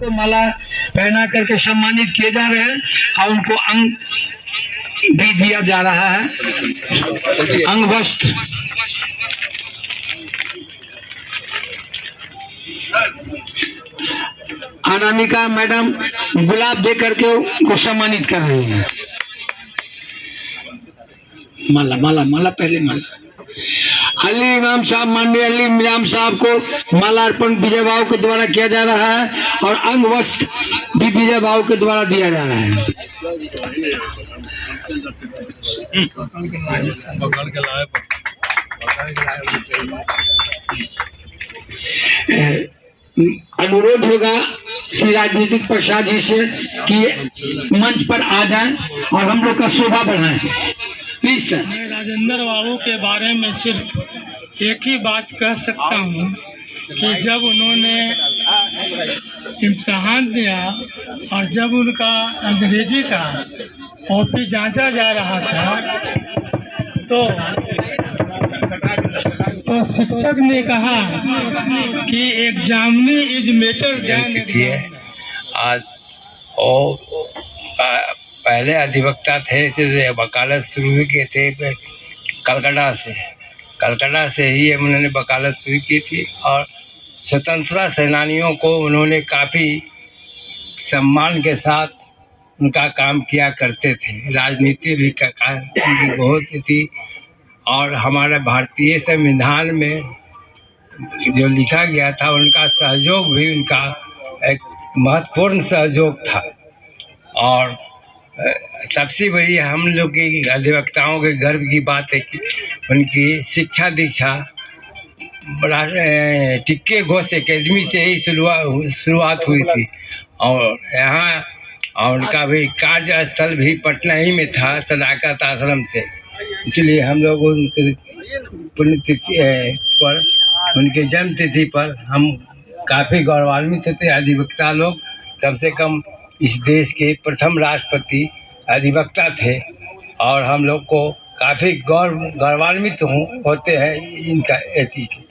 को माला पहना करके सम्मानित किए जा रहे हैं और उनको अंग भी दिया जा रहा है, अंग वस्त्र। अनामिका मैडम गुलाब दे करके उनको सम्मानित कर रही हैं। माला माला माला पहले माला। अली इमाम साहब, माननीय अली इमाम साहब को माला अर्पण विजय भाव के द्वारा किया जा रहा है और अंग वस्त्र भी विजय भाव के द्वारा दिया जा रहा है। अनुरोध होगा श्री राजनीतिक प्रसाद जी से कि मंच पर आ जाएं और हम लोग का शोभा बढ़ाएं। Please sir. मैं राजेंद्र बाबू के बारे में सिर्फ एक ही बात कह सकता हूँ कि जब उन्होंने इम्तहान दिया और जब उनका अंग्रेजी का कॉपी जांचा जा रहा था तो शिक्षक ने कहा कि एग्जामिनी इज मैटर देन आज और पहले अधिवक्ता थे, इसलिए वकालत शुरू किए थे कलकत्ता से ही उन्होंने वकालत शुरू की थी और स्वतंत्रता सेनानियों को उन्होंने काफ़ी सम्मान के साथ उनका काम किया करते थे। राजनीति भी बहुत थी और हमारे भारतीय संविधान में जो लिखा गया था उनका सहयोग भी उनका एक महत्वपूर्ण सहयोग था। और सबसे बड़ी हम लोग की अधिवक्ताओं के गर्व की बात है कि उनकी शिक्षा दीक्षा टिक्के घोष एकेडमी से ही शुरुआत हुई थी और यहाँ और उनका भी कार्यस्थल भी पटना ही में था, सदाकत आश्रम से। इसलिए हम लोग उनके पुण्यतिथि पर, उनके जन्म तिथि पर हम काफ़ी गौरवान्वित थे। अधिवक्ता लोग कम से कम इस देश के प्रथम राष्ट्रपति अधिवक्ता थे और हम लोग को काफ़ी गौरवान्वित होते हैं इनका एथी से।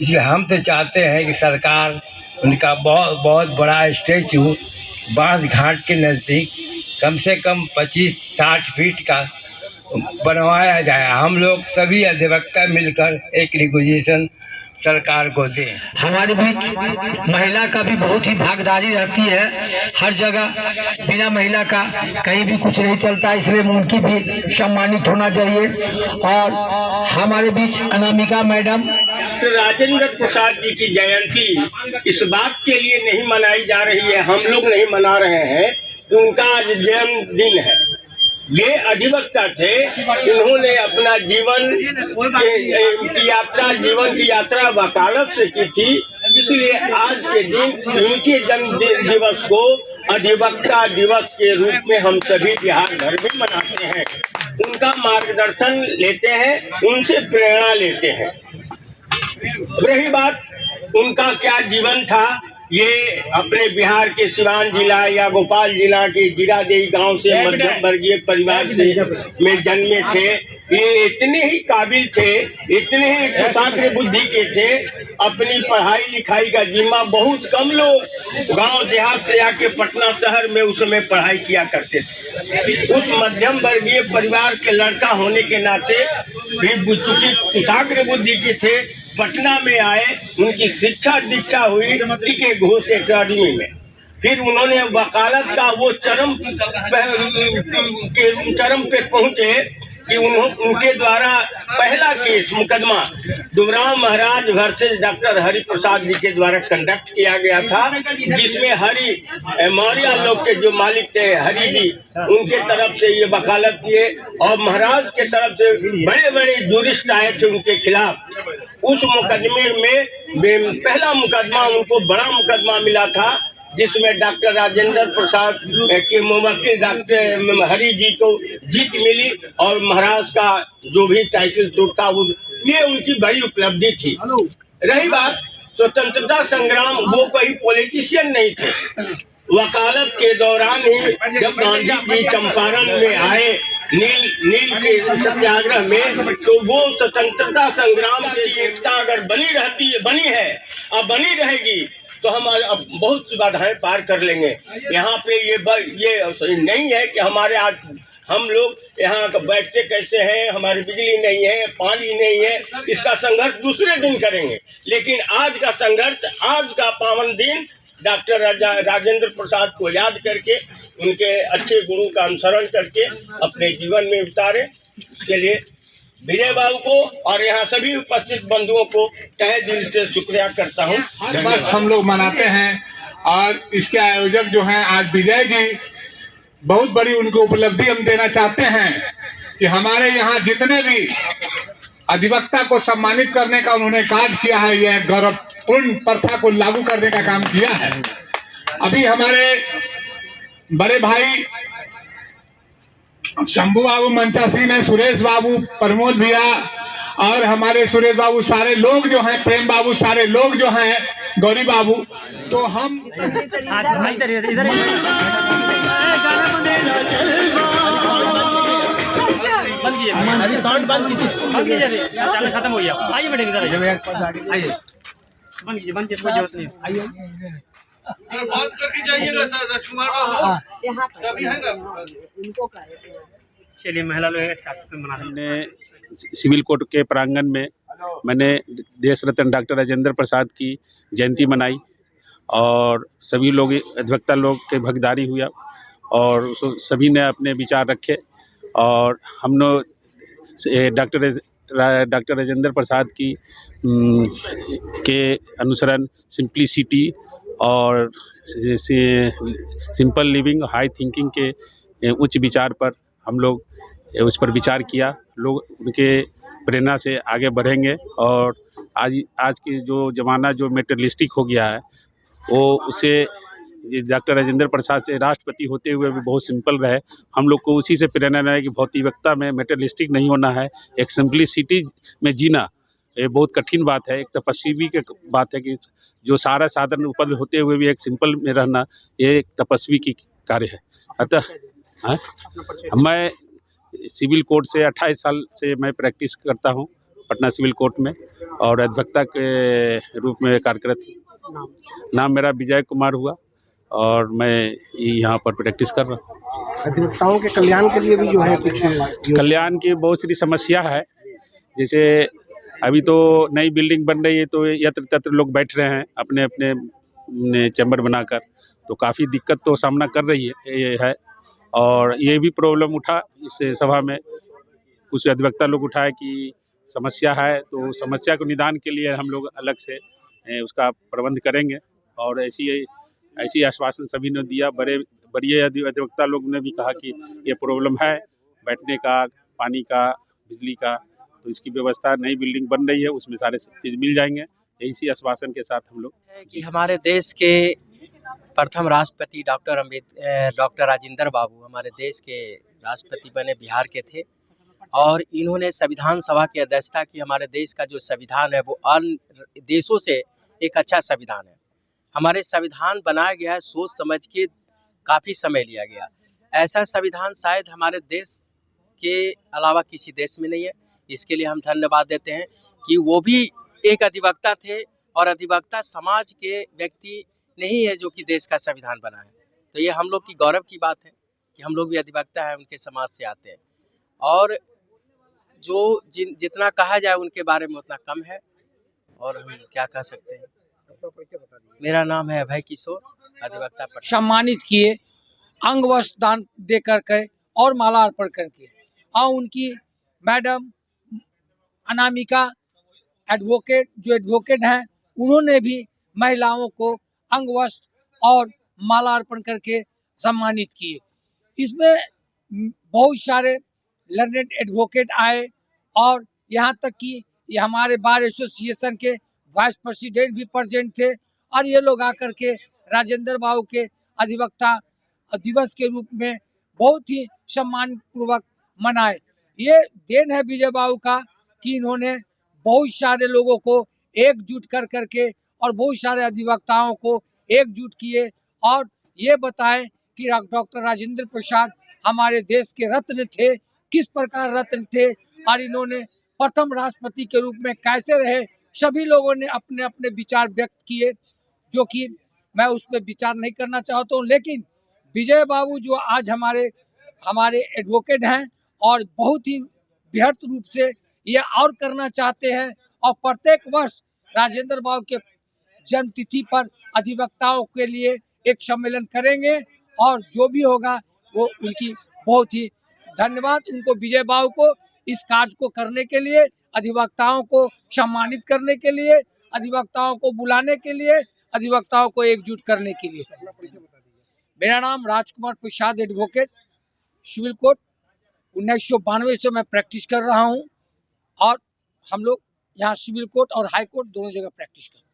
इसलिए हम तो चाहते हैं कि सरकार उनका बहुत बड़ा स्टैचू बांस घाट के नज़दीक कम से कम 25-60 फीट का बनवाया जाए। हम लोग सभी अधिवक्ता मिलकर एक रिक्वेजिशन सरकार को दें। हमारे बीच महिला का भी बहुत ही भागीदारी रहती है, हर जगह बिना महिला का कहीं भी कुछ नहीं चलता, इसलिए उनकी भी सम्मानित होना चाहिए। और हमारे बीच अनामिका मैडम। डॉक्टर राजेंद्र प्रसाद जी की जयंती इस बात के लिए नहीं मनाई जा रही है, हम लोग नहीं मना रहे हैं कि उनका आज जन्मदिन है। ये अधिवक्ता थे, इन्होंने अपना जीवन की यात्रा वकालत से की थी, इसलिए आज के दिन उनके जन्म दिवस को अधिवक्ता दिवस के रूप में हम सभी बिहार भर में मनाते हैं। उनका मार्गदर्शन लेते हैं, उनसे प्रेरणा लेते हैं। रही बात उनका क्या जीवन था, ये अपने बिहार के सिवान जिला या भोपाल जिला के जीरादेई गांव से मध्यम वर्गीय परिवार से में जन्मे थे। ये इतने ही काबिल थे, इतने ही कुशाग्र बुद्धि के थे। अपनी पढ़ाई लिखाई का जिम्मा बहुत कम लोग गांव देहात से आके पटना शहर में उस समय पढ़ाई किया करते थे। उस मध्यम वर्गीय परिवार के लड़का होने के नाते भी चूंकि कुशाग्र बुद्धि के थे, पटना में आए, उनकी शिक्षा दीक्षा हुई टिक्के घोष एकेडमी में। फिर उन्होंने वकालत का वो चरम पे पहुंचे कि उनके द्वारा पहला केस मुकदमा दुबराव महाराज वर्सेस डॉक्टर हरि प्रसाद जी के द्वारा कंडक्ट किया गया था, जिसमें हरि मौर्य लोग के जो मालिक थे हरि जी, उनके तरफ से ये वकालत किए और महाराज के तरफ से बड़े बड़े जूरिस्ट आए थे उनके खिलाफ। उस मुकदमे में पहला मुकदमा उनको बड़ा मुकदमा मिला था, जिसमें डॉक्टर राजेंद्र प्रसाद के मुवक्किल डॉक्टर हरि जी को जीत मिली और महाराज का जो भी टाइटल सूट था ये उनकी बड़ी उपलब्धि थी। रही बात स्वतंत्रता संग्राम, वो कोई पॉलिटिशियन नहीं थे, वकालत के दौरान ही जब गांधी जी चंपारण में आए नील के सत्याग्रह में, तो वो स्वतंत्रता संग्राम की एकता अगर बनी है और बनी रहेगी तो हम अब बहुत सी बाधाएं पार कर लेंगे। यहाँ पे ये नहीं है कि हमारे आज हम लोग यहाँ बैठते कैसे हैं, हमारी बिजली नहीं है, पानी नहीं है, इसका संघर्ष दूसरे दिन करेंगे। लेकिन आज का संघर्ष, आज का पावन दिन डॉक्टर राजेंद्र प्रसाद को याद करके, उनके अच्छे गुरु का अनुसरण करके अपने जीवन में उतारे। इसके लिए विजय बाबू को और यहाँ सभी उपस्थित बंधुओं को तहे दिल से शुक्रिया करता हूँ। बस हम लोग मनाते हैं और इसके आयोजक जो हैं आज विजय जी, बहुत बड़ी उनको उपलब्धि हम देना चाहते हैं कि हमारे यहाँ जितने भी अधिवक्ता को सम्मानित करने का उन्होंने कार्य किया है, यह गौरवपूर्ण प्रथा को लागू करने का काम किया है। अभी हमारे बड़े भाई शंभू बाबू मंचासी ने, सुरेश बाबू, प्रमोद भैया और हमारे सुरेश बाबू, सारे लोग जो हैं, प्रेम बाबू, सारे लोग जो हैं, गौरी बाबू, तो हम खत्म हो गया। आइए बेटे इधर आइए, बंद कीजिए, बंद कीजिए, कोई जरूरत नहीं। आइए बात करके जाइएगा सर, राजकुमार बाबू तभी है ना। चलिए महिला लोग एक साथ में मना रहे हैं। सिविल कोर्ट के प्रांगण में मैंने देश रत्न डॉक्टर राजेंद्र प्रसाद की जयंती मनाई और सभी लोग, अधिवक्ता लोग के भागीदारी हुआ और सभी ने अपने विचार रखे और हम लोग डॉक्टर राजेंद्र प्रसाद की के अनुसरण सिंप्लिसिटी और सिंपल लिविंग, हाई थिंकिंग के उच्च विचार पर हम लोग उस पर विचार किया। लोग उनके प्रेरणा से आगे बढ़ेंगे और आज की जो ज़माना जो मेटेरियलिस्टिक हो गया है, वो उसे डॉक्टर राजेंद्र प्रसाद से राष्ट्रपति होते हुए भी बहुत सिंपल रहे। हम लोग को उसी से प्रेरणा रहे कि भौतिकता में मेटेरियलिस्टिक नहीं होना है, एक सिंप्लिसिटी में जीना ये बहुत कठिन बात है। एक तपस्वी की बात है कि जो सारा साधन उपलब्ध होते हुए भी एक सिंपल में रहना, ये एक तपस्वी की कार्य है। अतः मैं सिविल कोर्ट से 28 साल से मैं प्रैक्टिस करता हूँ पटना सिविल कोर्ट में और अधिवक्ता के रूप में कार्यरत हूँ। नाम मेरा विजय कुमार हुआ और मैं यहाँ पर प्रैक्टिस कर रहा हूँ। अधिवक्ताओं के कल्याण के लिए भी जो है कुछ कल्याण की बहुत सारी समस्या है। जैसे अभी तो नई बिल्डिंग बन रही है तो यत्र तत्र लोग बैठ रहे हैं अपने अपने चैम्बर बनाकर, तो काफ़ी दिक्कत तो सामना कर रही है। और ये भी प्रॉब्लम उठा इस सभा में, कुछ अधिवक्ता लोग उठाए कि समस्या है तो समस्या को निदान के लिए हम लोग अलग से उसका प्रबंध करेंगे और ऐसी आश्वासन सभी ने दिया। बड़े अधिवक्ता लोग ने भी कहा कि ये प्रॉब्लम है बैठने का, पानी का, बिजली का, तो इसकी व्यवस्था नई बिल्डिंग बन रही है उसमें सारे चीज़ मिल जाएंगे। इसी आश्वासन के साथ हम लोग कि हमारे देश के प्रथम राष्ट्रपति डॉक्टर राजेंद्र बाबू हमारे देश के राष्ट्रपति बने, बिहार के थे और इन्होंने संविधान सभा की अध्यक्षता की। हमारे देश का जो संविधान है वो अन्य देशों से एक अच्छा संविधान है। हमारे संविधान बनाया गया है सोच समझ के, काफ़ी समय लिया गया। ऐसा संविधान शायद हमारे देश के अलावा किसी देश में नहीं है। इसके लिए हम धन्यवाद देते हैं कि वो भी एक अधिवक्ता थे और अधिवक्ता समाज के व्यक्ति नहीं है जो कि देश का संविधान बना है। तो ये हम लोग की गौरव की बात है कि हम लोग भी अधिवक्ता हैं, उनके समाज से आते हैं और जो जितना कहा जाए उनके बारे में उतना कम है और हम क्या कह सकते हैं। मेरा नाम है अभय किशोर, अधिवक्ता। सम्मानित किए अंग वस्त्र दान दे करके और माला अर्पण करके, और उनकी मैडम अनामिका जो एडवोकेट हैं, उन्होंने भी महिलाओं को अंग वस्त्र और माला अर्पण करके सम्मानित किए। इसमें बहुत सारे लर्नेड एडवोकेट आए और यहाँ तक कि ये हमारे बार एसोसिएशन के वाइस प्रेसिडेंट भी प्रेजेंट थे और ये लोग आकर के राजेंद्र बाबू के अधिवक्ता दिवस के रूप में बहुत ही सम्मानपूर्वक मनाए। ये देन है विजय बाबू का कि इन्होंने बहुत सारे लोगों को एकजुट कर करके और बहुत सारे अधिवक्ताओं को एकजुट किए और ये बताएं कि डॉक्टर राजेंद्र प्रसाद हमारे देश के रत्न थे, किस प्रकार रत्न थे और इन्होंने प्रथम राष्ट्रपति के रूप में कैसे रहे। सभी लोगों ने अपने अपने विचार व्यक्त किए, जो कि मैं उस पर विचार नहीं करना चाहता हूँ। लेकिन विजय बाबू जो आज हमारे एडवोकेट हैं और बहुत ही बृहद रूप से ये और करना चाहते हैं और प्रत्येक वर्ष राजेंद्र बाबू के जन्म तिथि पर अधिवक्ताओं के लिए एक सम्मेलन करेंगे और जो भी होगा वो उनकी बहुत ही धन्यवाद उनको, विजय बाबू को इस कार्य को करने के लिए, अधिवक्ताओं को सम्मानित करने के लिए, अधिवक्ताओं को बुलाने के लिए, अधिवक्ताओं को एकजुट करने के लिए। मेरा नाम राजकुमार प्रसाद, एडवोकेट, सिविल कोर्ट। 1992 से मैं प्रैक्टिस कर रहा हूं और हम लोग यहाँ सिविल कोर्ट और हाई कोर्ट दोनों जगह प्रैक्टिस करते हैं।